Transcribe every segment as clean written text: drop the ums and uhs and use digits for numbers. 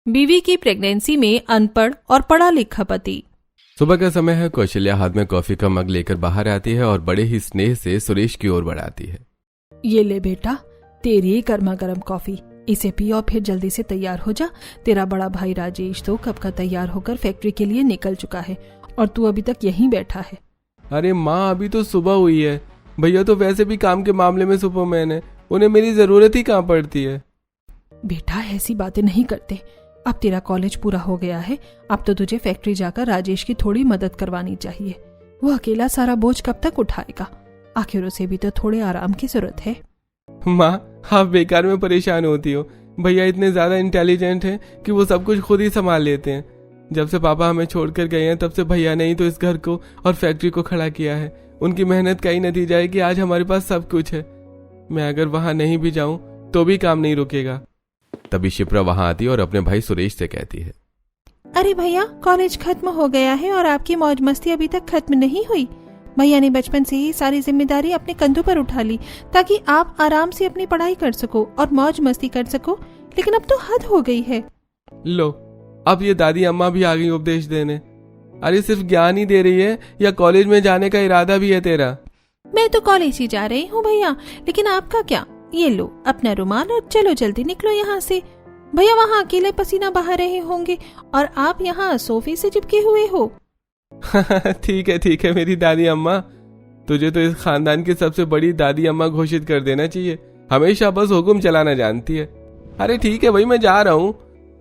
बीवी की प्रेगनेंसी में अनपढ़ और पढ़ा लिखा पति। सुबह का समय है। कौशल्या हाथ में कॉफी का मग लेकर बाहर आती है और बड़े ही स्नेह से सुरेश की ओर बढ़ाती है। ये ले बेटा, तेरी गर्मा गर्म कॉफी, इसे पी और फिर जल्दी से तैयार हो जा। तेरा बड़ा भाई राजेश तो कब का तैयार होकर फैक्ट्री के लिए निकल चुका है और तू अभी तक यहीं बैठा है। अरे माँ, अभी तो सुबह हुई है। भैया तो वैसे भी काम के मामले में सुपरमैन है, उन्हें मेरी जरूरत ही कहाँ पड़ती है। बेटा ऐसी बातें नहीं करते। अब तेरा कॉलेज पूरा हो गया है, अब तो तुझे फैक्ट्री जाकर राजेश की थोड़ी मदद करवानी चाहिए। वो अकेला सारा बोझ कब तक उठाएगा? आखिर उसे भी तो थोड़े आराम की जरूरत है। माँ, आप बेकार में परेशान होती हो। भैया इतने ज्यादा इंटेलिजेंट हैं कि वो सब कुछ खुद ही संभाल लेते हैं। जब से पापा हमें छोड़कर गए हैं तब से भैया ने ही तो इस घर को और फैक्ट्री को खड़ा किया है। उनकी मेहनत का ही नतीजा है कि आज हमारे पास सब कुछ है। मैं अगर वहां नहीं भी जाऊं तो भी काम नहीं रुकेगा। तभी शिप्रा वहां आती और अपने भाई सुरेश से कहती है, अरे भैया, कॉलेज खत्म हो गया है और आपकी मौज मस्ती अभी तक खत्म नहीं हुई। भैया ने बचपन से ही सारी जिम्मेदारी अपने कंधों पर उठा ली ताकि आप आराम से अपनी पढ़ाई कर सको और मौज मस्ती कर सको, लेकिन अब तो हद हो गई है। लो, अब ये दादी अम्मा भी आ गई उपदेश देने। अरे सिर्फ ज्ञान ही दे रही है या कॉलेज में जाने का इरादा भी है तेरा? मैं तो कॉलेज ही जा रही हूँ भैया, लेकिन आपका क्या? ये लो अपना रुमाल और चलो जल्दी निकलो यहाँ से। भैया वहाँ अकेले पसीना बहा रहे होंगे और आप यहाँ सोफे से चिपके हुए हो। ठीक है मेरी दादी अम्मा, तुझे तो इस खानदान की सबसे बड़ी दादी अम्मा घोषित कर देना चाहिए। हमेशा बस हुक्म चलाना जानती है। अरे ठीक है भाई, मैं जा रहा हूँ।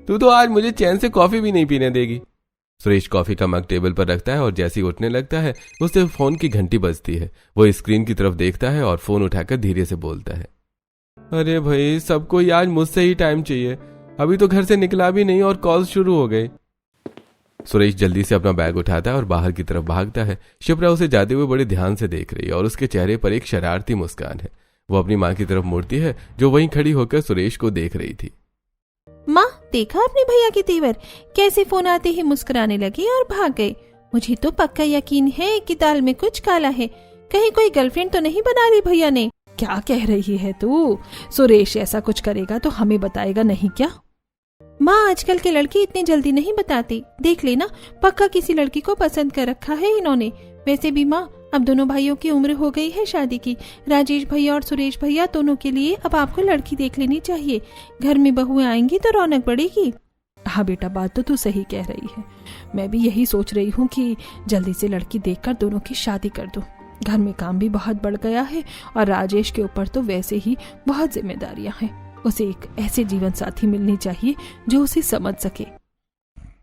तू तो आज मुझे चैन से कॉफी भी नहीं पीने देगी। सुरेश कॉफी का मग टेबल पर रखता है और जैसे ही उठने लगता है उससे फोन की घंटी बजती है। वो स्क्रीन की तरफ देखता है और फोन उठाकर धीरे से बोलता है, अरे भाई, सबको ही आज मुझसे ही टाइम चाहिए। अभी तो घर से निकला भी नहीं और कॉल शुरू हो गए। सुरेश जल्दी से अपना बैग उठाता है और बाहर की तरफ भागता है। शिप्रा उसे जाते हुए बड़े ध्यान से देख रही है और उसके चेहरे पर एक शरारती मुस्कान है। वो अपनी माँ की तरफ मुड़ती है जो वहीं खड़ी होकर सुरेश को देख रही थी। माँ, देखा अपने भैया के तेवर, कैसे फोन आते ही मुस्कुराने लगे और भाग गए। मुझे तो पक्का यकीन है कि दाल में कुछ काला है। कहीं कोई गर्लफ्रेंड तो नहीं बना ली भैया ने? क्या कह रही है तू? सुरेश ऐसा कुछ करेगा तो हमें बताएगा नहीं क्या? माँ, आजकल के लड़के इतनी जल्दी नहीं बताते। देख लेना, पक्का किसी लड़की को पसंद कर रखा है इन्होंने। वैसे भी माँ, अब दोनों भाइयों की उम्र हो गई है शादी की। राजेश भैया और सुरेश भैया दोनों के लिए अब आपको लड़की देख लेनी चाहिए। घर में बहुएं आएंगी तो रौनक बढ़ेगी। हाँ बेटा, बात तो तू सही कह रही है। मैं भी यही सोच रही हूँ कि जल्दी से लड़की देखकर दोनों की शादी कर दूं। घर में काम भी बहुत बढ़ गया है और राजेश के ऊपर तो वैसे ही बहुत जिम्मेदारियां हैं। उसे एक ऐसे जीवन साथी मिलनी चाहिए जो उसे समझ सके।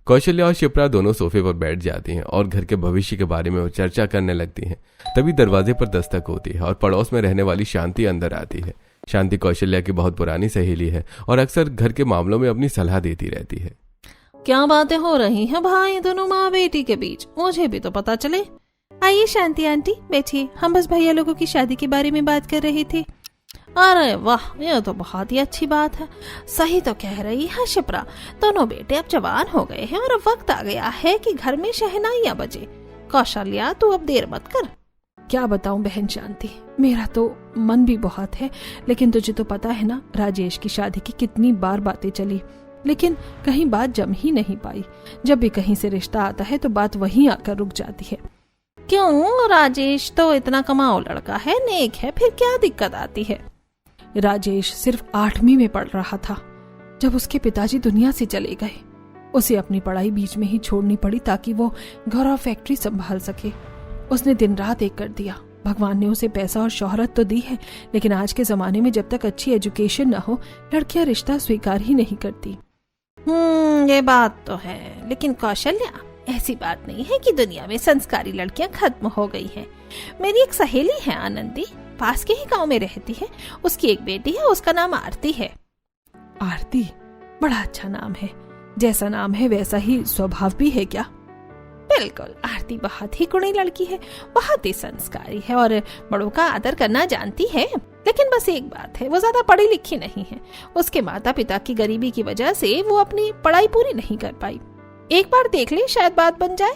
कौशल्या और शिप्रा दोनों सोफे पर बैठ जाती हैं और घर के भविष्य के बारे में चर्चा करने लगती हैं। तभी दरवाजे पर दस्तक होती है और पड़ोस में रहने वाली शांति अंदर आती है। शांति कौशल्या की बहुत पुरानी सहेली है और अक्सर घर के मामलों में अपनी सलाह देती रहती है। क्या बातें हो रही हैं भाई दोनों माँ बेटी के बीच? मुझे भी तो पता चले। आइए शांति आंटी, बैठिए। हम बस भैया लोगों की शादी के बारे में बात कर रहे थे। अरे वाह, यह तो बहुत ही अच्छी बात है। सही तो कह रही है शिप्रा, दोनों बेटे अब जवान हो गए हैं और अब वक्त आ गया है कि घर में शहनाइयां बजे। कौशल्या, तू अब देर मत कर। क्या बताऊं बहन शांति, मेरा तो मन भी बहुत है, लेकिन तुझे तो पता है ना राजेश की शादी की कितनी बार बातें चली, लेकिन कहीं बात जम ही नहीं पाई। जब भी कहीं से रिश्ता आता है तो बात वहीं आकर रुक जाती है। क्यों? राजेश तो इतना कमाऊ लड़का है, नेक है, फिर क्या दिक्कत आती है? राजेश सिर्फ 8वीं में पढ़ रहा था जब उसके पिताजी दुनिया से चले गए। उसे अपनी पढ़ाई बीच में ही छोड़नी पड़ी ताकि वो घर और फैक्ट्री संभाल सके। उसने दिन रात एक कर दिया। भगवान ने उसे पैसा और शोहरत तो दी है, लेकिन आज के जमाने में जब तक अच्छी एजुकेशन न हो, लड़कियां रिश्ता स्वीकार ही नहीं करती। ये बात तो है, लेकिन कौशल्या, ऐसी बात नहीं है कि दुनिया में संस्कारी लड़कियां खत्म हो गई हैं। मेरी एक सहेली है आनंदी, पास के ही गांव में रहती है। उसकी एक बेटी है, उसका नाम आरती है। आरती? बड़ा अच्छा नाम है। जैसा नाम है वैसा ही स्वभाव भी है क्या? बिल्कुल, आरती बहुत ही गुणी लड़की है, बहुत ही संस्कारी है और बड़ों का आदर करना जानती है। लेकिन बस एक बात है, वो ज्यादा पढ़ी लिखी नहीं है। उसके माता पिता की गरीबी की वजह से वो अपनी पढ़ाई पूरी नहीं कर पाई। एक बार देख ले, शायद बात बन जाए।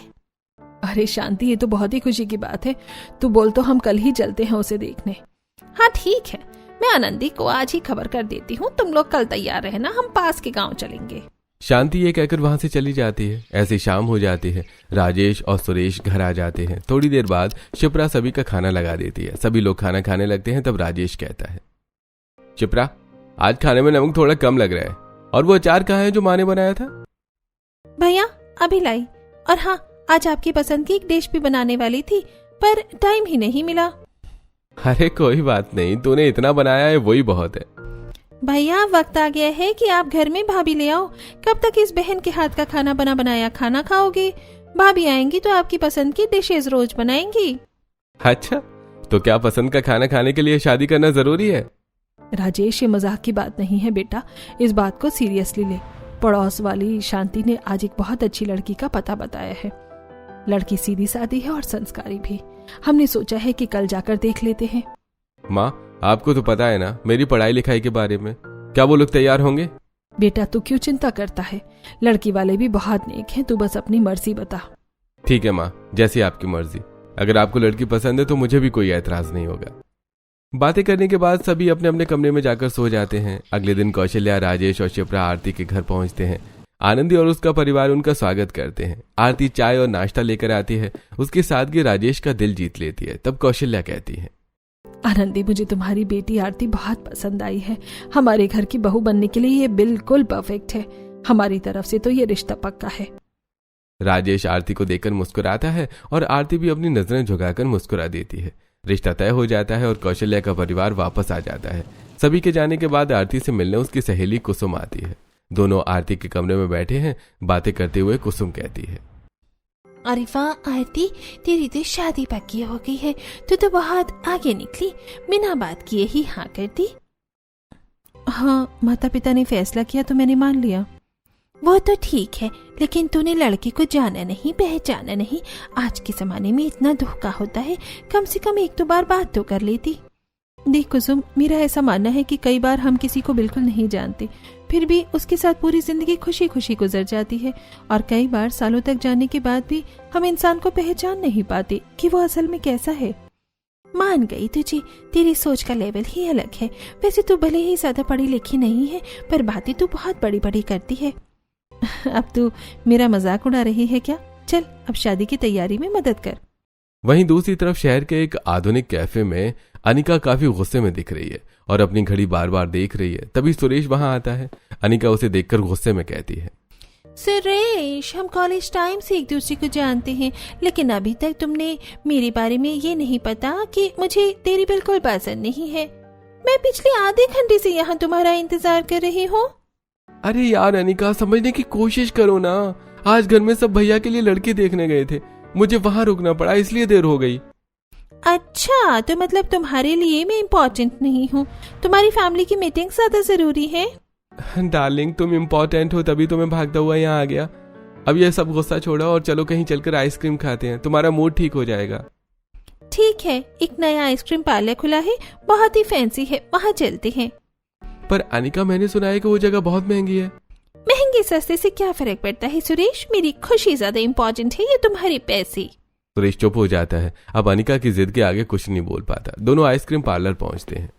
अरे शांति, ये तो बहुत ही खुशी की बात है। तू बोल तो हम कल ही चलते हैं उसे देखने। हाँ ठीक है, मैं आनंदी को आज ही खबर कर देती हूँ। तुम लोग कल तैयार रहना, हम पास के गांव चलेंगे। शांति ये कहकर वहां से चली जाती है। ऐसी शाम हो जाती है। राजेश और सुरेश घर आ जाते हैं। थोड़ी देर बाद शिप्रा सभी का खाना लगा देती है। सभी लोग खाना खाने लगते हैं। तब राजेश कहता है, शिप्रा, आज खाने में नमक थोड़ा कम लग रहा है। और वो अचार कहाँ है जो माँ ने बनाया था? भैया अभी लाई। और हाँ, आज आपकी पसंद की एक डिश भी बनाने वाली थी, पर टाइम ही नहीं मिला। अरे कोई बात नहीं, तूने इतना बनाया है वही बहुत है। भैया वक्त आ गया है कि आप घर में भाभी ले आओ। कब तक इस बहन के हाथ का खाना बना बनाया खाना खाओगे? भाभी आएंगी तो आपकी पसंद की डिशेज रोज बनाएंगी। अच्छा, तो क्या पसंद का खाना खाने के लिए शादी करना जरूरी है? राजेश, ये मजाक की बात नहीं है बेटा, इस बात को सीरियसली ले। पड़ोस वाली शांति ने आज एक बहुत अच्छी लड़की का पता बताया है। लड़की सीधी सादी है और संस्कारी भी। हमने सोचा है कि कल जाकर देख लेते हैं। माँ, आपको तो पता है ना मेरी पढ़ाई लिखाई के बारे में। क्या वो लोग तैयार होंगे? बेटा तू क्यों चिंता करता है? लड़की वाले भी बहुत नेक हैं, तू बस अपनी मर्जी बता। ठीक है माँ, जैसी आपकी मर्जी। अगर आपको लड़की पसंद है तो मुझे भी कोई ऐतराज नहीं होगा। बातें करने के बाद सभी अपने अपने कमरे में जाकर सो जाते हैं। अगले दिन कौशल्या, राजेश और शिप्रा आरती के घर पहुंचते हैं। आनंदी और उसका परिवार उनका स्वागत करते हैं। आरती चाय और नाश्ता लेकर आती है। उसकी सादगी राजेश का दिल जीत लेती है। तब कौशल्या कहती है, आनंदी, मुझे तुम्हारी बेटी आरती बहुत पसंद आई है। हमारे घर की बहू बनने के लिए ये बिल्कुल परफेक्ट है। हमारी तरफ से तो ये रिश्ता पक्का है। राजेश आरती को देखकर मुस्कुराता है और आरती भी अपनी नजरें झुकाकर मुस्कुरा देती है। रिश्ता तय हो जाता है और कौशल्या का परिवार वापस आ जाता है। सभी के जाने के बाद आरती से मिलने उसकी सहेली कुसुम आती है। दोनों आरती के कमरे में बैठे हैं। बातें करते हुए कुसुम कहती है, अरे वाह आरती, तेरी तो शादी पक्की हो गई है। तू तो बहुत आगे निकली, बिना बात किए ही हाँ कर दी। हाँ, माता पिता ने फैसला किया तो मैंने मान लिया। वो तो ठीक है, लेकिन तूने लड़के को जाना नहीं, पहचाना नहीं। आज के जमाने में इतना धोखा होता है, कम से कम एक दो बार बात तो कर लेती। देख कुसुम, मेरा ऐसा मानना है कि कई बार हम किसी को बिल्कुल नहीं जानते, फिर भी उसके साथ पूरी जिंदगी खुशी खुशी गुजर जाती है। और कई बार सालों तक जानने के बाद भी हम इंसान को पहचान नहीं पाते कि वो असल में कैसा है। मान गई तुझे, तेरी सोच का लेवल ही अलग है। वैसे तू भले ही ज्यादा पढ़ी लिखी नहीं है, पर बातें तू बहुत बड़ी बड़ी करती है। अब तू मेरा मजाक उड़ा रही है क्या? चल अब शादी की तैयारी में मदद कर। वहीं दूसरी तरफ शहर के एक आधुनिक कैफे में अनिका काफी गुस्से में दिख रही है और अपनी घड़ी बार बार देख रही है। तभी सुरेश वहां आता है। अनिका उसे देखकर गुस्से में कहती है, सुरेश, हम कॉलेज टाइम से एक दूसरे को जानते हैं, लेकिन अभी तक तुमने मेरे बारे में ये नहीं पता कि मुझे तेरी बिल्कुल पसंद नहीं है। मैं पिछले आधे घंटे से यहाँ तुम्हारा इंतजार कर रही हूँ। अरे यार अनिका, समझने की कोशिश करो ना। आज घर में सब भैया के लिए लड़की देखने गए थे, मुझे वहां रुकना पड़ा, इसलिए देर हो गई। अच्छा, तो मतलब तुम्हारे लिए मैं इम्पोर्टेंट नहीं हूँ, तुम्हारी फैमिली की मीटिंग ज्यादा जरूरी है। डार्लिंग, तुम इम्पोर्टेंट हो तभी तो मैं भागता हुआ यहाँ आ गया। अब ये सब गुस्सा छोड़ो और चलो कहीं चलकर आइसक्रीम खाते हैं, तुम्हारा मूड ठीक हो जाएगा। ठीक है, एक नया आइसक्रीम पार्लर खुला है, बहुत ही फैंसी है, वहाँ चलते हैं। पर अनिका, मैंने सुना है कि वो जगह बहुत महंगी है। महंगे सस्ते से क्या फर्क पड़ता है सुरेश, मेरी खुशी ज्यादा इम्पोर्टेंट है या तुम्हारे पैसे। सुरेश चुप हो जाता है। अब अनिका की जिद के आगे कुछ नहीं बोल पाता। दोनों आइसक्रीम पार्लर पहुंचते हैं।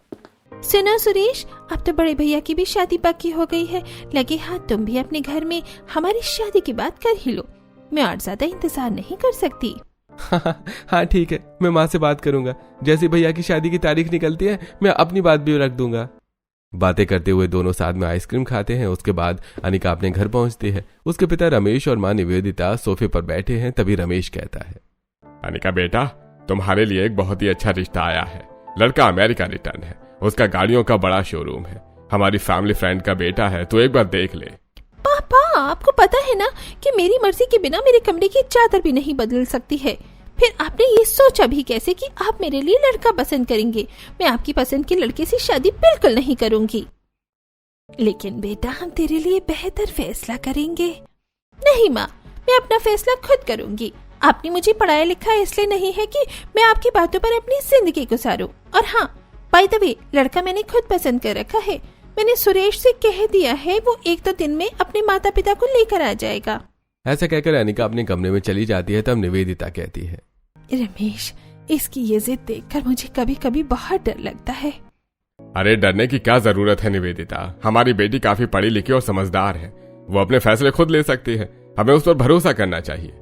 सुनो सुरेश, अब तो बड़े भैया की भी शादी पक्की हो गई है। लगे हाथ तुम भी अपने घर में हमारी शादी की बात कर ही लो। मैं और ज्यादा इंतजार नहीं कर सकती। हाँ ठीक है, मैं माँ से बात करूंगा। जैसे भैया की शादी की तारीख निकलती है मैं अपनी बात भी रख दूंगा। बातें करते हुए दोनों साथ में आइसक्रीम खाते हैं। उसके बाद अनिका अपने घर पहुंचती है। उसके पिता रमेश और माँ निवेदिता सोफे पर बैठे हैं। तभी रमेश कहता है, अनिका बेटा, तुम्हारे लिए एक बहुत ही अच्छा रिश्ता आया है। लड़का अमेरिका रिटर्न है, उसका गाड़ियों का बड़ा शोरूम है, हमारी फैमिली फ्रेंड का बेटा है, तो एक बार देख ले। पापा, आपको पता है ना कि मेरी मर्जी के बिना मेरे कमरे की चादर भी नहीं बदल सकती है। फिर आपने ये सोचा भी कैसे कि आप मेरे लिए लड़का पसंद करेंगे? मैं आपकी पसंद के लड़के से शादी बिल्कुल नहीं करूंगी। लेकिन बेटा, हम तेरे लिए बेहतर फैसला करेंगे। नहीं माँ, मैं अपना फैसला खुद करूंगी। आपने मुझे पढ़ाया लिखा इसलिए नहीं है कि मैं आपकी बातों पर अपनी जिंदगी गुजारूं। और हाँ, बाय द वे, लड़का मैंने खुद पसंद कर रखा है। मैंने सुरेश से कह दिया है, वो एक दो दिन में अपने माता पिता को लेकर आ जाएगा। ऐसा कहकर अनिका अपने कमरे में चली जाती है। तब निवेदिता कहती है, रमेश, इसकी ये जिद देखकर मुझे कभी कभी बहुत डर लगता है। अरे डरने की क्या जरूरत है निवेदिता, हमारी बेटी काफी पढ़ी लिखी और समझदार है। वो अपने फैसले खुद ले सकती है, हमें उस पर भरोसा करना चाहिए।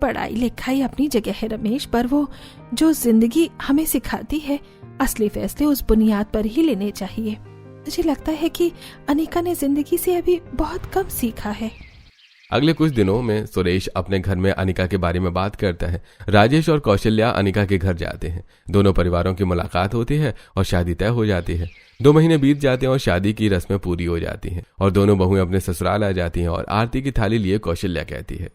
पढ़ाई लिखाई अपनी जगह है रमेश, पर वो जो जिंदगी हमें सिखाती है असली फैसले उस बुनियाद पर ही लेने चाहिए। मुझे लगता है कि अनिका ने जिंदगी से अभी बहुत कम सीखा है। अगले कुछ दिनों में सुरेश अपने घर में अनिका के बारे में बात करता है। राजेश और कौशल्या अनिका के घर जाते हैं। दोनों परिवारों की मुलाकात होती है और शादी तय हो जाती है। 2 महीने बीत जाते हैं और शादी की रस्में पूरी हो जाती हैं और दोनों बहुएं अपने ससुराल आ जाती हैं और आरती की थाली लिए कौशल्या कहती है,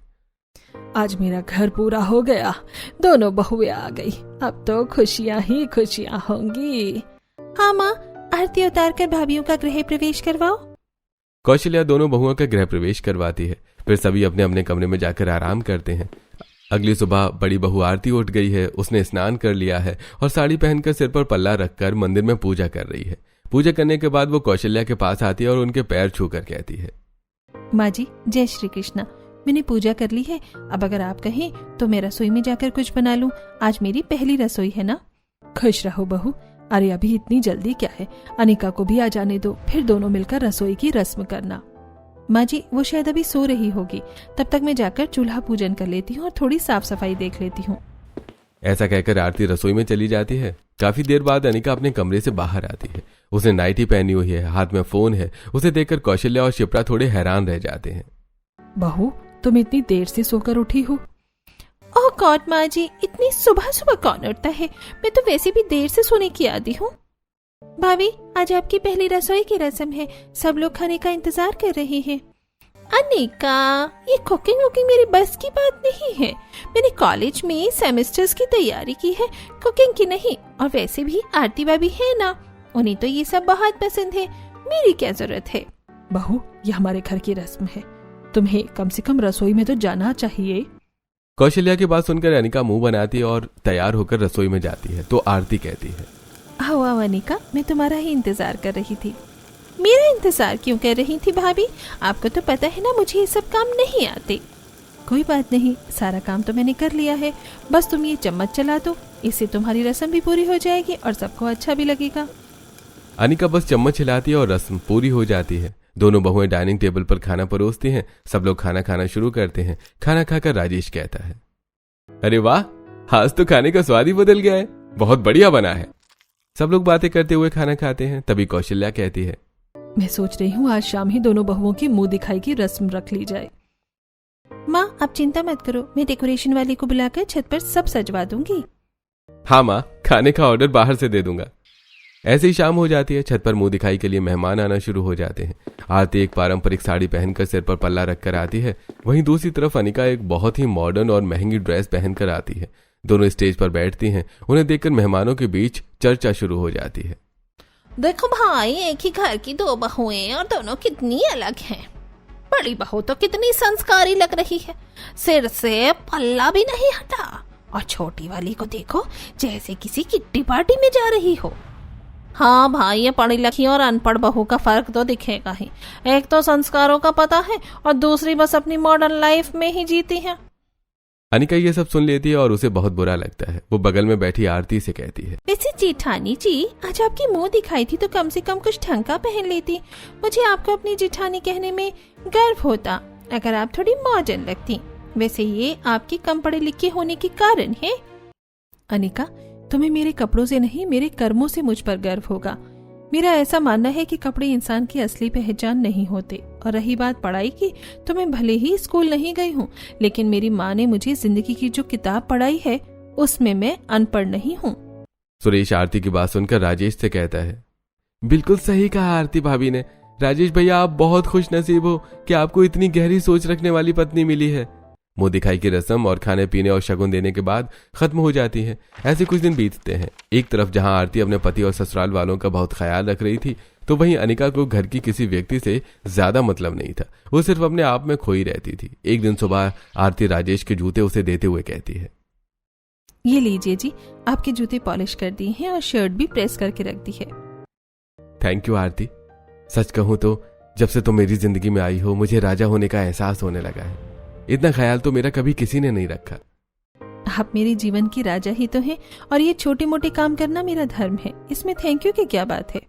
आज मेरा घर पूरा हो गया, दोनों बहुएं आ गई, अब तो खुशियां ही खुशियां होंगी। हाँ माँ, आरती उतार कर भाभीियों का गृह प्रवेश करवाओ। कौशल्या दोनों बहुओं का गृह प्रवेश करवाती है। फिर सभी अपने अपने कमरे में जाकर आराम करते हैं। अगली सुबह बड़ी बहू आरती उठ गई है। उसने स्नान कर लिया है और साड़ी पहनकर सिर पर पल्ला रखकर मंदिर में पूजा कर रही है। पूजा करने के बाद वो कौशल्या के पास आती है और उनके पैर छूकर कहती है, माँ जी जय श्री कृष्णा, मैंने पूजा कर ली है, अब अगर आप कहें तो मैं रसोई में जाकर कुछ बना लूं। आज मेरी पहली रसोई है ना। खुश रहो बहू। अरे अभी इतनी जल्दी क्या है, अनिका को भी आ जाने दो, फिर दोनों मिलकर रसोई की रस्म करना। माँ जी वो शायद अभी सो रही होगी, तब तक मैं जाकर चूल्हा पूजन कर लेती हूँ और थोड़ी साफ सफाई देख लेती हूँ। ऐसा कहकर आरती रसोई में चली जाती है। काफी देर बाद अनिका अपने कमरे से बाहर आती है। उसने नाइटी पहनी हुई है, हाथ में फोन है। उसे देखकर कौशल्या और शिप्रा थोड़े हैरान रह जाते हैं। बहू तुम इतनी देर से सोकर उठी हो? ओह गॉड माँ जी, इतनी सुबह सुबह कौन उठता है, मैं तो वैसे भी देर से सोने की आदी हूँ। भाभी आज आपकी पहली रसोई की रस्म है, सब लोग खाने का इंतजार कर रहे हैं। अनिका ये कुकिंग वुकिंग मेरी बस की बात नहीं है, मैंने कॉलेज में सेमेस्टर्स की तैयारी की है, कुकिंग की नहीं। और वैसे भी आरती भाभी है ना, उन्हें तो ये सब बहुत पसंद है, मेरी क्या जरूरत है। बहू ये हमारे घर की रस्म है, तुम्हें कम से कम रसोई में तो जाना चाहिए। कौशल्या की बात सुनकर अनिका मुंह बनाती है और तैयार होकर रसोई में जाती है तो आरती कहती है, आओ आओ अनिका, मैं तुम्हारा ही इंतजार कर रही थी। मेरा इंतजार क्यों कर रही थी भाभी? आपको तो पता है ना मुझे ये सब काम नहीं आते। कोई बात नहीं, सारा काम तो मैंने कर लिया है, बस तुम ये चम्मच चला दो, इससे तुम्हारी रस्म भी पूरी हो जाएगी और सबको अच्छा भी लगेगा। अनिका बस चम्मच हिलाती है और रस्म पूरी हो जाती है। दोनों बहुएं डाइनिंग टेबल पर खाना परोसती हैं। सब लोग खाना खाना शुरू करते हैं। खाना खाकर राजेश कहता है, अरे वाह, आज तो खाने का स्वाद ही बदल गया है, बहुत बढ़िया बना है। सब लोग बातें करते हुए खाना खाते हैं। तभी कौशल्या कहती है, मैं सोच रही हूँ आज शाम ही दोनों बहुओं की मुंह दिखाई की रस्म रख ली जाए। माँ आप चिंता मत करो, मैं डेकोरेशन वाले को बुलाकर छत पर सब सजवा दूंगी। हाँ माँ, खाने का ऑर्डर बाहर से दे दूंगा। ऐसे ही शाम हो जाती है। छत पर मुंह दिखाई के लिए मेहमान आना शुरू हो जाते हैं। आरती एक पारंपरिक साड़ी पहनकर सिर पर पल्ला रखकर आती है। वहीं दूसरी तरफ अनिका एक बहुत ही मॉडर्न और महंगी ड्रेस पहनकर आती है। दोनों स्टेज पर बैठती हैं। उन्हें देखकर मेहमानों के बीच चर्चा शुरू हो जाती है। देखो भाई, एक ही घर की 2 बहुएं और दोनों कितनी अलग हैं। बड़ी बहू तो कितनी संस्कारी लग रही है, सिर से पल्ला भी नहीं हटा, और छोटी वाली को देखो जैसे किसी किट्टी पार्टी में जा रही हो। हाँ भाई, ये पढ़ी लिखी और अनपढ़ बहू का फर्क तो दिखेगा ही। एक तो संस्कारों का पता है और दूसरी बस अपनी मॉडर्न लाइफ में ही जीती है। अनिका ये सब सुन लेती है और उसे बहुत बुरा लगता है। वो बगल में बैठी आरती से कहती है, वैसे जेठानी जी, आज आपकी मुंह दिखाई थी तो कम से कम कुछ ढंग का पहन लेती। मुझे आपको अपनी जेठानी कहने में गर्व होता अगर आप थोड़ी मॉडर्न लगती। वैसे ये आपकी कम पढ़े लिखे होने के कारण है। अनिका, तुम्हें मेरे कपड़ों से नहीं, मेरे कर्मों से मुझ पर गर्व होगा। मेरा ऐसा मानना है कि कपड़े इंसान की असली पहचान नहीं होते। और रही बात पढ़ाई की, तो मैं भले ही स्कूल नहीं गई हूँ, लेकिन मेरी माँ ने मुझे जिंदगी की जो किताब पढ़ाई है उसमें मैं अनपढ़ नहीं हूँ। सुरेश आरती की बात सुनकर राजेश से कहता है, बिल्कुल सही कहा आरती भाभी ने। राजेश भैया, आप बहुत खुश नसीब हो कि आपको इतनी गहरी सोच रखने वाली पत्नी मिली है। मुंह दिखाई की रस्म और खाने पीने और शगुन देने के बाद खत्म हो जाती है। ऐसे कुछ दिन बीतते हैं। एक तरफ जहां आरती अपने पति और ससुराल वालों का बहुत ख्याल रख रही थी, तो वहीं अनिका को घर की किसी व्यक्ति से ज्यादा मतलब नहीं था। वो सिर्फ अपने आप में खोई रहती थी। एक दिन सुबह आरती राजेश के जूते उसे देते हुए कहती है, ये लीजिए जी, आपके जूते पॉलिश कर दिए हैं और शर्ट भी प्रेस करके रख दी है। थैंक यू आरती। सच कहूं तो जब से तुम मेरी जिंदगी में आई हो, मुझे राजा होने का एहसास होने लगा है। इतना ख्याल तो मेरा कभी किसी ने नहीं रखा। आप मेरे जीवन की राजा ही तो हैं, और ये छोटे मोटे काम करना मेरा धर्म है, इसमें थैंक यू की क्या बात है।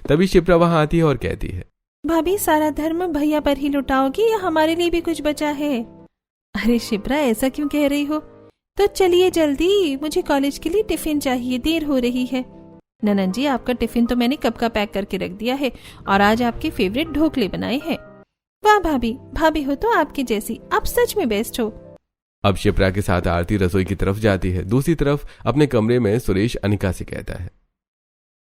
तभी शिप्रा वहां आती है और कहती है, भाभी सारा धर्म भैया पर ही लुटाओगी या हमारे लिए भी कुछ बचा है? अरे शिप्रा, ऐसा क्यों कह रही हो? तो चलिए जल्दी, मुझे कॉलेज के लिए टिफिन चाहिए, देर हो रही है। ननन जी, आपका टिफिन तो मैंने कब का पैक करके रख दिया है और आज आपके फेवरेट ढोकले बनाए हैं। वाह भाभी, भाभी हो तो आपकी जैसी, आप सच में बेस्ट हो। अब शिप्रा के साथ आरती रसोई की तरफ जाती है। दूसरी तरफ अपने कमरे में सुरेश अनिका से कहता है,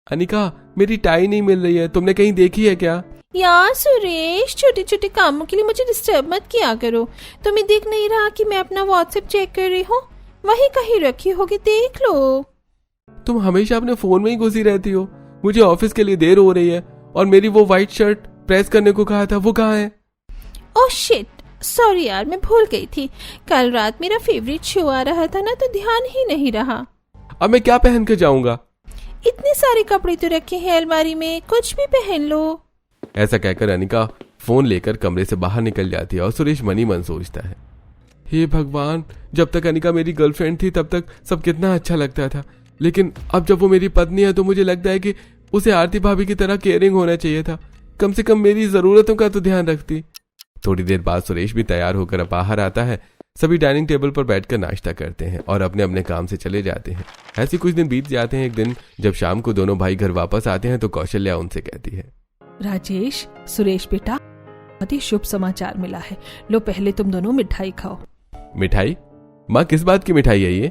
अनिका मेरी टाई नहीं मिल रही है, तुमने कहीं देखी है क्या? यार सुरेश, छोटे छोटे कामों के लिए मुझे डिस्टर्ब मत किया करो। तुम्हें दिख नहीं रहा कि मैं अपना व्हाट्सएप चेक कर रही हूँ? वहीं कहीं रखी होगी, देख लो। तुम हमेशा अपने फोन में ही घुसी रहती हो। मुझे ऑफिस के लिए देर हो रही है और मेरी वो व्हाइट शर्ट प्रेस करने को कहा था, वो कहाँ है? ओह शिट, सॉरी यार, मैं भूल गई थी। कल रात मेरा फेवरेट शो आ रहा था ना, तो ध्यान ही नहीं रहा। अब मैं क्या पहन के जाऊंगा? इतने सारे कपड़े तो रखे हैं अलमारी में, कुछ भी पहन लो। ऐसा कहकर अनिका फोन लेकर कमरे से बाहर निकल जाती है और सुरेश मनी मन सोचता है, हे भगवान, जब तक अनिका मेरी गर्लफ्रेंड थी तब तक सब कितना अच्छा लगता था, लेकिन अब जब वो मेरी पत्नी है तो मुझे लगता है कि उसे आरती भाभी की तरह केयरिंग होना चाहिए था। कम से कम मेरी जरूरतों का तो ध्यान रखती। थोड़ी देर बाद सुरेश भी तैयार होकर बाहर आता है। सभी डाइनिंग टेबल पर बैठकर नाश्ता करते हैं और अपने अपने काम से चले जाते हैं। ऐसे कुछ दिन बीत जाते हैं। एक दिन जब शाम को दोनों भाई घर वापस आते हैं तो कौशल्या उनसे कहती है, राजेश, सुरेश बेटा, बहुत ही शुभ समाचार मिला है। लो पहले तुम दोनों मिठाई खाओ। मिठाई? माँ, किस बात की मिठाई है ये?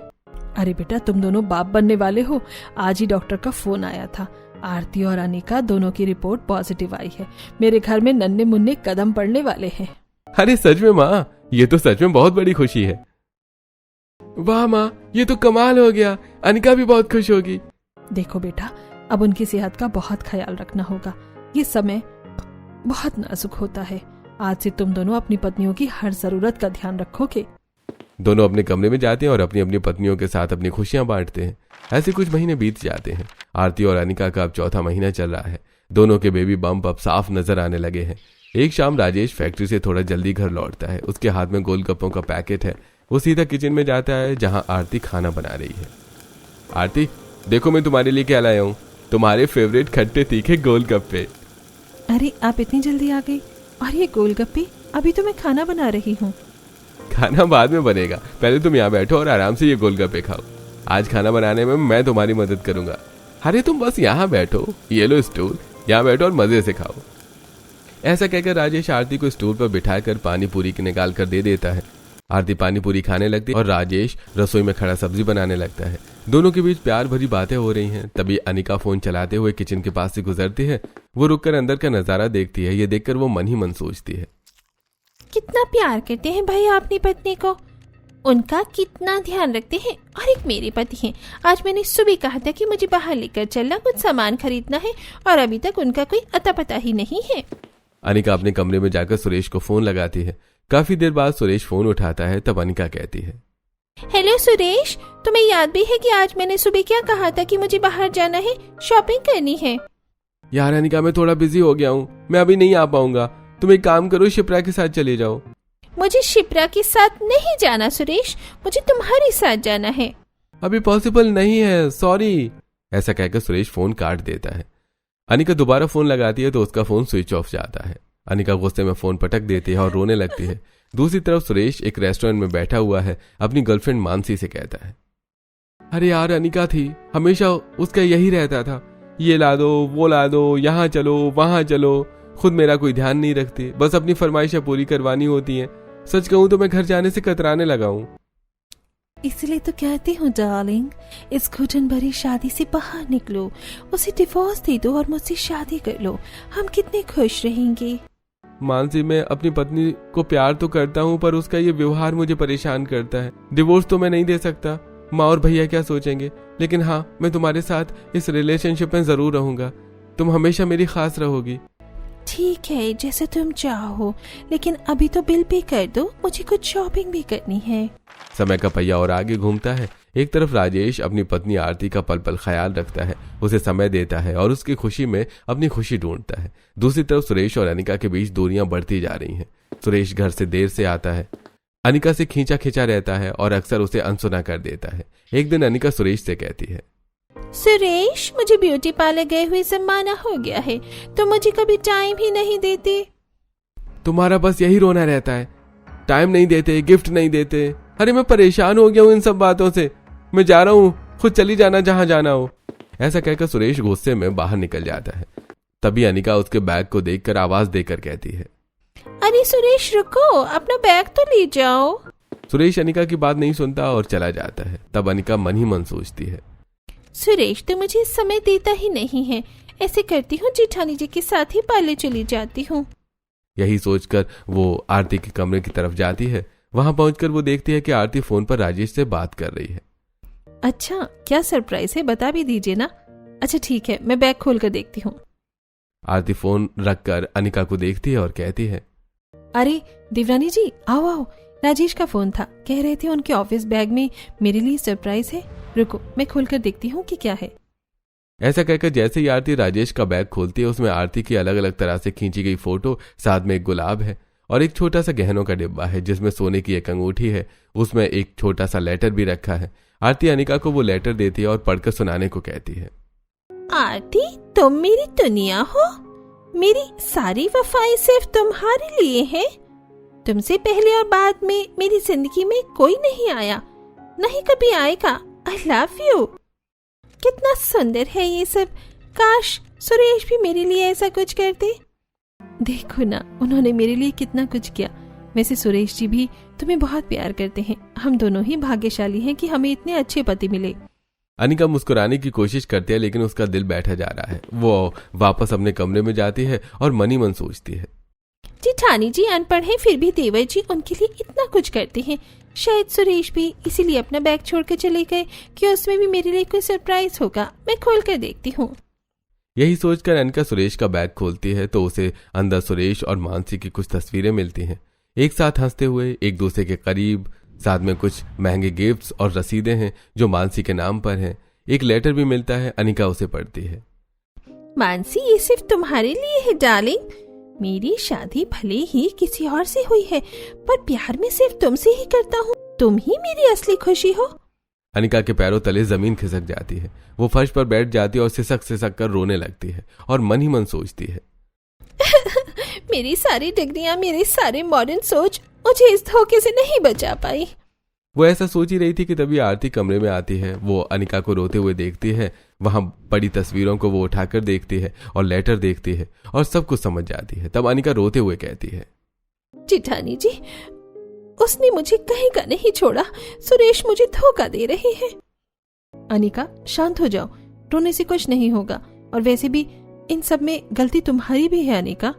अरे बेटा, तुम दोनों बाप बनने वाले हो। आज ही डॉक्टर का फोन आया था। आरती और अनिका दोनों की रिपोर्ट पॉजिटिव आई है। मेरे घर में नन्हे मुन्ने कदम पड़ने वाले हैं। अरे सच में माँ, ये तो सच में बहुत बड़ी खुशी है। वाह माँ, ये तो कमाल हो गया। अनिका भी बहुत खुश होगी। देखो बेटा, अब उनकी सेहत का बहुत ख्याल रखना होगा। ये समय बहुत नाजुक होता है। आज से तुम दोनों अपनी पत्नियों की हर जरूरत का ध्यान रखोगे। दोनों अपने कमरे में जाते हैं और अपनी अपनी पत्नियों के साथ अपनी खुशियां बांटते हैं। ऐसे कुछ महीने बीत जाते हैं। आरती और अनिका का अब चौथा महीना चल रहा है। दोनों के बेबी बम्प अब साफ नजर आने लगे हैं। एक शाम राजेश फैक्ट्री से थोड़ा जल्दी घर लौटता है। उसके हाथ में गोलगप्पों का पैकेट है। वो सीधा किचन में जाता है जहां आरती खाना बना रही है। आरती, देखो मैं तुम्हारे लिए क्या लाया हूँ, तुम्हारे फेवरेट खट्टे तीखे गोलगप्पे। अरे आप इतनी जल्दी आ गई, और ये गोलगप्पे? अभी तो मैं खाना बना रही हूँ। खाना बाद में बनेगा, पहले तुम यहाँ बैठो और आराम से ये गोलगप्पे खाओ। आज खाना बनाने में मैं तुम्हारी मदद करूंगा। अरे तुम बस यहाँ बैठो, ये लो स्टूल, यहाँ बैठो और मजे से खाओ। ऐसा कहकर राजेश आरती को स्टूल पर बिठाकर पानी पूरी निकाल कर दे देता है। आरती पानी पूरी खाने लगती है और राजेश रसोई में खड़ा सब्जी बनाने लगता है। दोनों के बीच प्यार भरी बातें हो रही हैं। तभी अनिका फोन चलाते हुए किचन के पास से गुजरती है। वो रुककर अंदर का नजारा देखती है। ये देखकर वो मन ही मन सोचती है, कितना प्यार करते हैं भैया अपनी पत्नी को, उनका कितना ध्यान रखते हैं। और एक मेरे पति हैं। आज मैंने सुबह कहा था कि मुझे बाहर लेकर चलना, कुछ सामान खरीदना है, और अभी तक उनका कोई अता पता ही नहीं है। अनिका अपने कमरे में जाकर सुरेश को फोन लगाती है। काफी देर बाद सुरेश फोन उठाता है। तब अनिका कहती है, हेलो सुरेश, तुम्हें याद भी है कि आज मैंने सुबह क्या कहा था कि मुझे बाहर जाना है, शॉपिंग करनी है। यार अनिका, मैं थोड़ा बिजी हो गया हूँ, मैं अभी नहीं आ पाऊंगा। तुम एक काम करो, शिप्रा के साथ चले जाओ। मुझे शिप्रा के साथ नहीं जाना सुरेश, मुझे तुम्हारे साथ जाना है। अभी पॉसिबल नहीं है, सॉरी। ऐसा कहकर सुरेश फोन काट देता है। अनिका दोबारा फोन लगाती है तो उसका फोन स्विच ऑफ जाता है। अनिका गुस्से में फोन पटक देती है और रोने लगती है। दूसरी तरफ सुरेश एक रेस्टोरेंट में बैठा हुआ है। अपनी गर्लफ्रेंड मानसी से कहता है, अरे यार अनिका थी, हमेशा उसका यही रहता था, ये ला दो, वो ला दो, यहाँ चलो, वहां चलो। खुद मेरा कोई ध्यान नहीं रखती, बस अपनी फरमाइशें पूरी करवानी होती हैं। सच कहूं तो मैं घर जाने से कतराने लगा हूं। इसलिए तो कहती हूँ डार्लिंग, इस घुटन भरी शादी से बाहर निकलो, उसे डिवोर्स दे दो और मुझसे शादी कर लो, हम कितने खुश रहेंगे। मानसी, मैं अपनी पत्नी को प्यार तो करता हूँ, पर उसका ये व्यवहार मुझे परेशान करता है। डिवोर्स तो मैं नहीं दे सकता, माँ और भैया क्या सोचेंगे, लेकिन हाँ, मैं तुम्हारे साथ इस रिलेशनशिप में जरूर रहूंगा। तुम हमेशा मेरी खास रहोगी। ठीक है, जैसे तुम चाहो, लेकिन अभी तो बिल पे कर दो, मुझे कुछ शॉपिंग भी करनी है। समय का पहिया और आगे घूमता है। एक तरफ राजेश अपनी पत्नी आरती का पल पल ख्याल रखता है, उसे समय देता है और उसकी खुशी में अपनी खुशी ढूंढता है। दूसरी तरफ सुरेश और अनिका के बीच दूरियां बढ़ती जा रही हैं। सुरेश घर से देर से आता है, अनिका से खींचा खींचा रहता है और अक्सर उसे अनसुना कर देता है। एक दिन अनिका सुरेश से कहती है, सुरेश, मुझे ब्यूटी पार्लर गए हुए जमाना हो गया है, तो मुझे कभी टाइम ही नहीं देते। तुम्हारा बस यही रोना रहता है, टाइम नहीं देते, गिफ्ट नहीं देते। अरे मैं परेशान हो गया हूँ इन सब बातों से, मैं जा रहा हूँ, खुद चली जाना जहां जाना हो। ऐसा कहकर सुरेश गुस्से में बाहर निकल जाता है। तभी अनिका उसके बैग को देखकर आवाज देकर कहती है, अरे सुरेश रुको, अपना बैग तो ले जाओ। सुरेश अनिका की बात नहीं सुनता और चला जाता है। तब अनिका मन ही मन सोचती है, सुरेश तो मुझे समय देता ही नहीं है, ऐसे करती हूँ जेठानी जी के साथ ही पार्लर चली जाती हूँ। यही सोचकर वो आरती के कमरे की तरफ जाती है। वहां पहुंचकर वो देखती है कि आरती फोन पर राजेश से बात कर रही है। अच्छा, क्या सरप्राइज है, बता भी दीजिए ना। अच्छा ठीक है, मैं बैग खोल कर देखती हूँ। आरती फोन रखकर अनिका को देखती है और कहती है, अरे देवरानी जी, आओ आओ, राजेश का फोन था, कह रहे थे उनके ऑफिस बैग में मेरे लिए सरप्राइज है। रुको, मैं खोलकर देखती हूँ कि क्या है। ऐसा कहकर जैसे ही आरती राजेश का बैग खोलती है, उसमें आरती की अलग अलग तरह से खींची गई फोटो, साथ में एक गुलाब है और एक छोटा सा गहनों का डिब्बा है जिसमें सोने की एक अंगूठी है। उसमें एक छोटा सा लेटर भी रखा है। आरती अनिका को वो लेटर देती है और पढ़कर सुनाने को कहती है। आरती, तुम मेरी दुनिया हो, मेरी सारी वफाएं सिर्फ तुम्हारे लिए है। तुमसे पहले और बाद में मेरी जिंदगी में कोई नहीं आया, नहीं कभी आएगा। I love you. कितना सुंदर है ये सब, काश सुरेश भी मेरे लिए ऐसा कुछ करते। देखो ना, उन्होंने मेरे लिए कितना कुछ किया। वैसे सुरेश जी भी तुम्हें बहुत प्यार करते हैं, हम दोनों ही भाग्यशाली हैं कि हमें इतने अच्छे पति मिले। अनिका मुस्कुराने की कोशिश करती है, लेकिन उसका दिल बैठा जा रहा है। वो वापस अपने कमरे में जाती है और मन ही मन सोचती है, जेठानी जी अनपढ़ हैं, फिर भी देवर जी उनके लिए इतना कुछ करते हैं। शायद सुरेश भी इसीलिए अपना बैग छोड़ कर चले गए कि उसमें भी मेरे लिए कोई सरप्राइज होगा। मैं खोल कर देखती हूँ। यही सोचकर अनिका सुरेश का बैग खोलती है तो उसे अंदर सुरेश और मानसी की कुछ तस्वीरें मिलती हैं, एक साथ हंसते हुए, एक दूसरे के करीब। साथ में कुछ महंगे गिफ्ट्स और रसीदें हैं जो मानसी के नाम पर हैं। एक लेटर भी मिलता है। अनिका उसे पढ़ती है। मानसी, ये सिर्फ तुम्हारे लिए है डार्लिंग। मेरी शादी भले ही किसी और से हुई है, पर प्यार में सिर्फ तुमसे ही करता हूँ। तुम ही मेरी असली खुशी हो। अनिका के पैरों तले जमीन खिसक जाती है। वो फर्श पर बैठ जाती है और सिसक सिसक कर रोने लगती है और मन ही मन सोचती है, मेरी सारी डिग्रियां, मेरे सारे मॉडर्न सोच मुझे इस धोखे से नहीं बचा पाई। वो ऐसा सोच ही रही थी कि तभी आरती कमरे में आती है। वो अनिका को रोते हुए देखती है। वहां पड़ी तस्वीरों को वो उठाकर देखती है और लेटर देखती है और सब कुछ समझ जाती है। तब अनिका रोते हुए कहती है, जेठानी जी, उसने मुझे कहीं का नहीं छोड़ा। सुरेश मुझे धोखा दे रहे हैं। अनिका, शांत हो जाओ, रोने से कुछ नहीं होगा। और वैसे भी इन सब में गलती तुम्हारी भी है अनिका।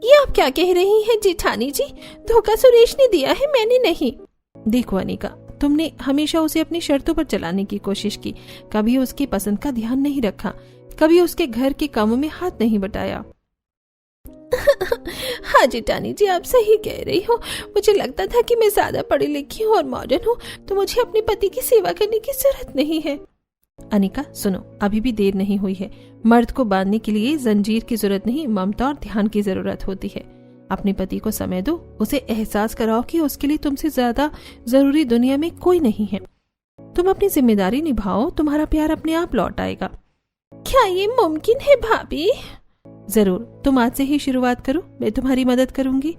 ये आप क्या कह रही हैं जेठानी जी? धोखा सुरेश ने दिया है, मैंने नहीं। देखो अनिका, तुमने हमेशा उसे अपनी शर्तों पर चलाने की कोशिश की, कभी उसकी पसंद का ध्यान नहीं रखा, कभी उसके घर के कामों में हाथ नहीं बटाया। हाँ जेठानी जी, आप सही कह रही हो। मुझे लगता था कि मैं ज्यादा पढ़ी लिखी हूँ और मॉडर्न हूँ, तो मुझे अपने पति की सेवा करने की जरूरत नहीं है। अनिका सुनो, अभी भी देर नहीं हुई है। मर्द को बांधने के लिए जंजीर की जरूरत नहीं, ममता और ध्यान की जरूरत होती है। अपने पति को समय दो, उसे एहसास कराओ कि उसके लिए तुमसे ज्यादा जरूरी दुनिया में कोई नहीं है। तुम अपनी जिम्मेदारी निभाओ, तुम्हारा प्यार अपने आप लौट आएगा। क्या ये मुमकिन है भाभी? जरूर, तुम आज से ही शुरुआत करो, मैं तुम्हारी मदद करूंगी।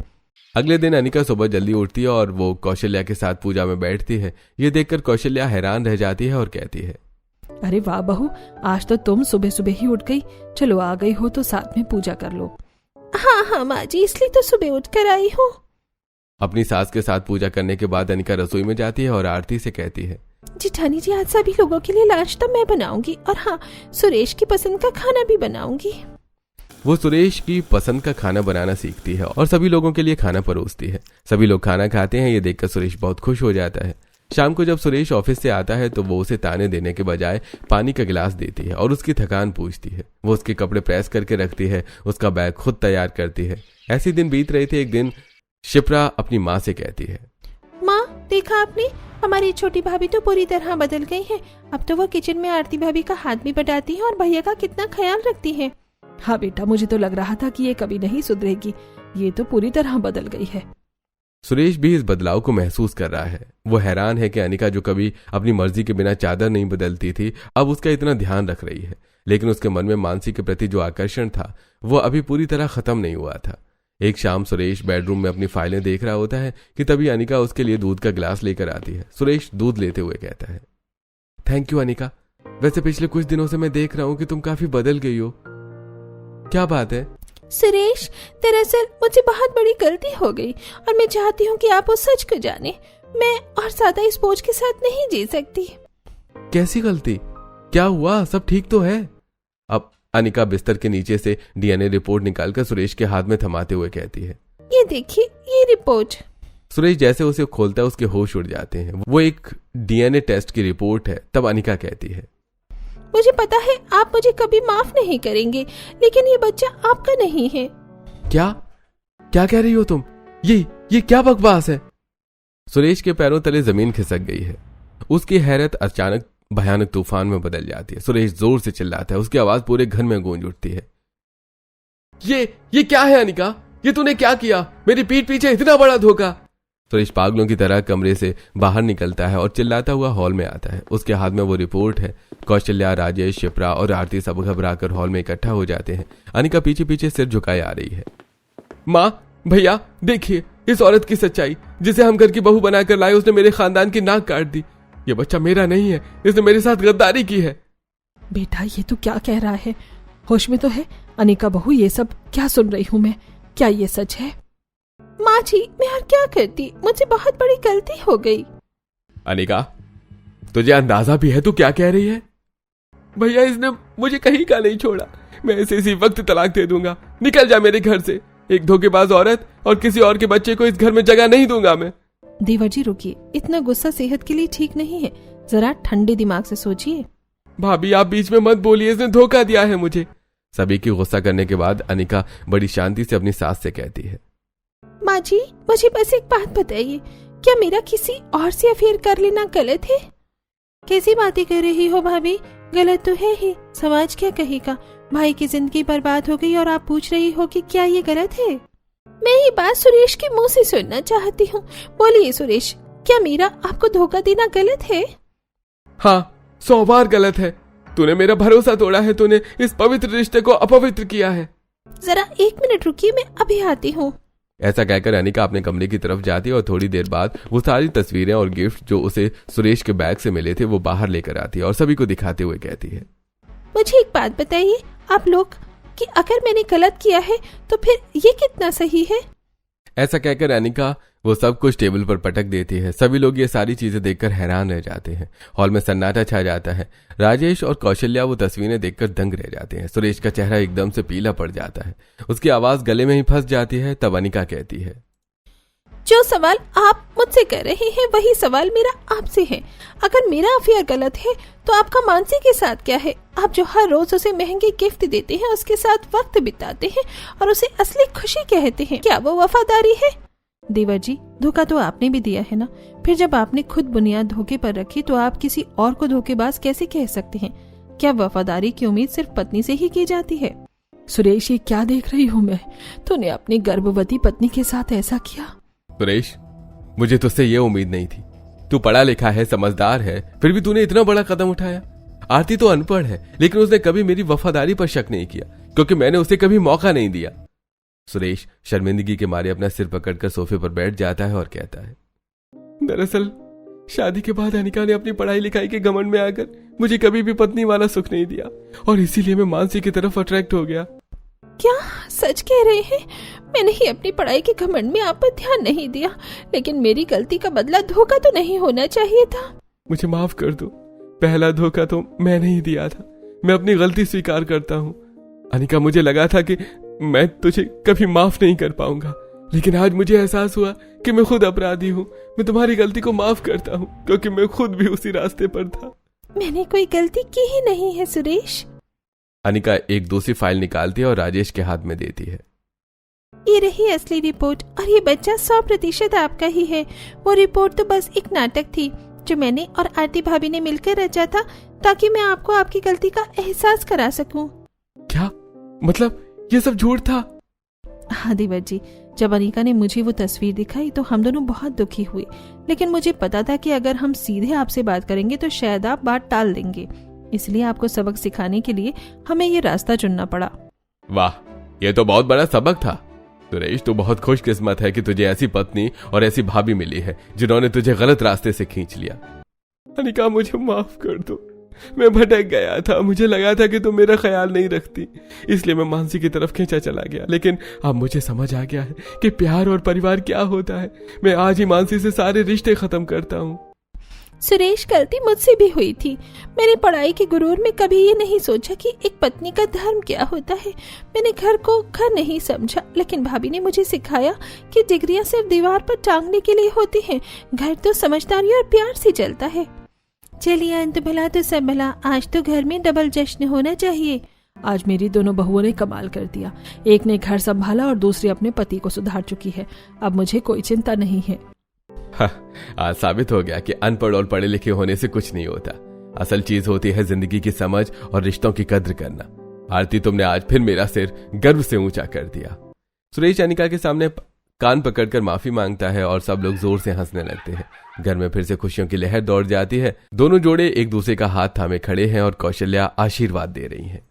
अगले दिन अनिका सुबह जल्दी उठती है और वो कौशल्या के साथ पूजा में बैठती है। ये देखकर कौशल्या हैरान रह जाती है और कहती है, अरे वाह बहू, आज तो तुम सुबह सुबह ही उठ गई। चलो, आ गई हो तो साथ में पूजा कर लो। हाँ हाँ माँ जी, इसलिए तो सुबह उठ कर आई हूँ। अपनी सास के साथ पूजा करने के बाद अनिका रसोई में जाती है और आरती से कहती है, जेठानी जी, आज सभी लोगों के लिए नाश्ता मैं बनाऊंगी, और हाँ, सुरेश की पसंद का खाना भी बनाऊंगी। वो सुरेश की पसंद का खाना बनाना सीखती है और सभी लोगों के लिए खाना परोसती है। सभी लोग खाना खाते हैं। ये देखकर सुरेश बहुत खुश हो जाता है। शाम को जब सुरेश ऑफिस से आता है तो वो उसे ताने देने के बजाय पानी का गिलास देती है और उसकी थकान पूछती है। वो उसके कपड़े प्रेस करके रखती है, उसका बैग खुद तैयार करती है। ऐसे दिन बीत रहे थे। एक दिन शिप्रा अपनी माँ से कहती है, माँ, देखा आपने, हमारी छोटी भाभी तो पूरी तरह बदल गई है। अब तो वो किचन में आरती भाभी का हाथ भी बटाती है और भैया का कितना ख्याल रखती है। हाँ बेटा, मुझे तो लग रहा था कि ये कभी नहीं सुधरेगी। ये तो पूरी तरह बदल गई है। सुरेश भी इस बदलाव को महसूस कर रहा है। वो हैरान है कि अनिका जो कभी अपनी मर्जी के बिना चादर नहीं बदलती थी, अब उसका इतना ध्यान रख रही है। लेकिन उसके मन में मानसी के प्रति जो आकर्षण था वो अभी पूरी तरह खत्म नहीं हुआ था। एक शाम सुरेश बेडरूम में अपनी फाइलें देख रहा होता है कि तभी अनिका उसके लिए दूध का गिलास लेकर आती है। सुरेश दूध लेते हुए कहता है, थैंक यू अनिका, वैसे पिछले कुछ दिनों से मैं देख रहा हूं कि तुम काफी बदल गई हो। क्या बात है? सुरेश, दरअसल मुझसे बहुत बड़ी गलती हो गई और मैं चाहती हूँ कि आप उस सच को जाने। मैं और ज्यादा इस बोझ के साथ नहीं जी सकती। कैसी गलती? क्या हुआ? सब ठीक तो है? अब अनिका बिस्तर के नीचे से डीएनए रिपोर्ट निकालकर सुरेश के हाथ में थमाते हुए कहती है, ये देखिए, ये रिपोर्ट। सुरेश जैसे उसे खोलता है उसके होश उड़ जाते हैं। वो एक डीएनए टेस्ट की रिपोर्ट है। तब अनिका कहती है, मुझे पता है आप मुझे कभी माफ नहीं करेंगे, लेकिन ये बच्चा आपका नहीं है। क्या क्या कह रही हो तुम? ये क्या बकवास है? सुरेश के पैरों तले जमीन खिसक गई है। उसकी हैरत अचानक भयानक तूफान में बदल जाती है। सुरेश जोर से चिल्लाता है, उसकी आवाज पूरे घर में गूंज उठती है। ये क्या है अनिका? ये तूने क्या किया? मेरी पीठ पीछे इतना बड़ा धोखा। सुरेश पागलों की तरह कमरे से बाहर निकलता है और चिल्लाता हुआ हॉल में आता है। उसके हाथ में वो रिपोर्ट है। कौशल्या, राजेश, शिप्रा और आरती सब घबराकर हॉल में इकट्ठा हो जाते हैं। अनिका पीछे पीछे सिर झुकाए आ रही है। माँ, भैया, देखिए इस औरत की सच्चाई, जिसे हम घर की बहू बनाकर लाए, उसने मेरे खानदान की नाक काट दी। ये बच्चा मेरा नहीं है, इसने मेरे साथ गद्दारी की है। बेटा, ये तू क्या कह रहा है? होश में तो है? अनिका बहू, ये सब क्या सुन रही हूँ मैं? क्या ये सच है? माँ जी, मैं और क्या करती, मुझसे बहुत बड़ी गलती हो गई। अनिका, तुझे अंदाजा भी है तू क्या कह रही है? भैया, इसने मुझे कहीं का नहीं छोड़ा। मैं इसे इसी वक्त तलाक दे दूंगा। निकल जा मेरे घर से। एक धोखेबाज औरत और किसी और के बच्चे को इस घर में जगह नहीं दूंगा मैं। देवर जी रुकिए, इतना गुस्सा सेहत के लिए ठीक नहीं है। जरा ठंडे दिमाग से सोचिए। भाभी, आप बीच में मत बोलिए, इसने धोखा दिया है मुझे। सभी की गुस्सा करने के बाद अनिका बड़ी शांति से अपनी सास से कहती है, माँ जी, मुझे बस एक बात बताइए, क्या मेरा किसी और से अफेयर कर लेना गलत है? कैसी बातें कर रही हो भाभी? गलत तो है ही। समाज क्या कहेगा? भाई की जिंदगी बर्बाद हो गई और आप पूछ रही हो कि क्या ये गलत है? मैं ये बात सुरेश के मुंह से सुनना चाहती हूँ। बोलिए सुरेश, क्या मेरा आपको धोखा देना गलत है? हाँ, 100 बार गलत है। तूने मेरा भरोसा तोड़ा है। तूने इस पवित्र रिश्ते को अपवित्र किया है। जरा 1 मिनट रुकिए, मैं अभी आती हूँ। ऐसा कहकर अनिका अपने कमरे की तरफ जाती है और थोड़ी देर बाद वो सारी तस्वीरें और गिफ्ट जो उसे सुरेश के बैग से मिले थे वो बाहर लेकर आती है और सभी को दिखाते हुए कहती है, मुझे एक बात बताइए आप लोग, कि अगर मैंने गलत किया है तो फिर ये कितना सही है? ऐसा कहकर अनिका वो सब कुछ टेबल पर पटक देती है। सभी लोग ये सारी चीजें देखकर हैरान रह जाते हैं। हॉल में सन्नाटा छा जाता है। राजेश और कौशल्या वो तस्वीरें देखकर दंग रह जाते हैं। सुरेश का चेहरा एकदम से पीला पड़ जाता है। उसकी आवाज गले में ही फंस जाती है। तब अनिका कहती है, जो सवाल आप मुझसे कर रहे हैं वही सवाल मेरा आपसे है। अगर मेरा अफेयर गलत है तो आपका मानसी के साथ क्या है? आप जो हर रोज उसे महंगे गिफ्ट देते हैं, उसके साथ वक्त बिताते हैं और उसे असली खुशी कहते हैं, क्या वो वफादारी है? देवर जी, धोखा तो आपने भी दिया है ना। फिर जब आपने खुद बुनियाद धोखे पर रखी तो आप किसी और को धोखेबाज कैसे कह सकते हैं? क्या वफादारी की उम्मीद सिर्फ पत्नी से ही की जाती है? सुरेश, ये क्या देख रही हूँ मैं? तूने अपनी गर्भवती पत्नी के साथ ऐसा किया? सुरेश, मुझे तुझसे ये उम्मीद नहीं थी। तू पढ़ा लिखा है, समझदार है, फिर भी तूने इतना बड़ा कदम उठाया। आरती तो अनपढ़ है, लेकिन उसने कभी मेरी वफादारी पर शक नहीं किया, क्योंकि मैंने उसे कभी मौका नहीं दिया। सुरेश शर्मिंदगी के मारे अपना सिर पकड़कर सोफे पर बैठ जाता है और कहता है, दरअसल शादी के बाद अनिका ने अपनी पढ़ाई लिखाई के घमंड में आकर मुझे कभी भी पत्नी वाला सुख नहीं दिया और इसीलिए मैं मानसी की तरफ अट्रैक्ट हो गया। क्या सच कह रहे हैं? मैंने ही अपनी पढ़ाई के घमंड में आप पर ध्यान नहीं दिया, लेकिन मेरी गलती का बदला धोखा तो नहीं होना चाहिए था। मुझे माफ कर दो। पहला धोखा तो मैंने ही दिया था। मैं अपनी गलती स्वीकार करता हूँ। अनिका, मुझे लगा था कि मैं तुझे कभी माफ नहीं कर पाऊंगा, लेकिन आज मुझे एहसास हुआ कि मैं खुद अपराधी हूँ। मैं तुम्हारी गलती को माफ करता हूँ, क्योंकि मैं खुद भी उसी रास्ते पर था। मैंने कोई गलती की ही नहीं है सुरेश। अनिका एक दूसरी फाइल निकालती है और राजेश के हाथ में देती है। ये रही असली रिपोर्ट और ये बच्चा 100% आपका ही है। वो रिपोर्ट तो बस एक नाटक थी जो मैंने और आरती भाभी ने मिलकर रचा था, ताकि मैं आपको आपकी गलती का एहसास करा सकूं। क्या मतलब? ये सब झूठ था? हाँ देवर जी, जब अनिका ने मुझे वो तस्वीर दिखाई तो हम दोनों बहुत दुखी हुए, लेकिन मुझे पता था कि अगर हम सीधे आपसे बात करेंगे तो शायद आप बात टाल देंगे, इसलिए आपको सबक सिखाने के लिए हमें ये रास्ता चुनना पड़ा। वाह, ये तो बहुत बड़ा सबक था। सुरेश, तू बहुत खुशकिस्मत है कि तुझे ऐसी पत्नी और ऐसी भाभी मिली है जिन्होंने तुझे गलत रास्ते से खींच लिया। अनिका, मुझे माफ कर दो, मैं भटक गया था। मुझे लगा था कि तुम मेरा ख्याल नहीं रखती, इसलिए मैं मानसी की तरफ खींचा चला गया। लेकिन अब मुझे समझ आ गया है कि प्यार और परिवार क्या होता है। मैं आज ही मानसी से सारे रिश्ते खत्म करता हूँ। सुरेश, गलती मुझसे भी हुई थी। मैंने पढ़ाई के गुरूर में कभी ये नहीं सोचा कि एक पत्नी का धर्म क्या होता है। मैंने घर को घर नहीं समझा, लेकिन भाभी ने मुझे सिखाया कि डिग्रियां सिर्फ दीवार पर टांगने के लिए होती हैं, घर तो समझदारी और प्यार से चलता है। चलिए, अंत भला तो सब भला, आज तो घर में डबल जश्न होना चाहिए। आज मेरी दोनों बहुओं ने कमाल कर दिया। एक ने घर संभाला और दूसरी अपने पति को सुधार चुकी है। अब मुझे कोई चिंता नहीं है। आज साबित हो गया कि अनपढ़ और पढ़े लिखे होने से कुछ नहीं होता। असल चीज होती है जिंदगी की समझ और रिश्तों की कद्र करना। आरती, तुमने आज फिर मेरा सिर गर्व से ऊंचा कर दिया। सुरेश अनिका के सामने कान पकड़कर माफी मांगता है और सब लोग जोर से हंसने लगते हैं। घर में फिर से खुशियों की लहर दौड़ जाती है। दोनों जोड़े एक दूसरे का हाथ थामे खड़े हैं और कौशल्या आशीर्वाद दे रही हैं।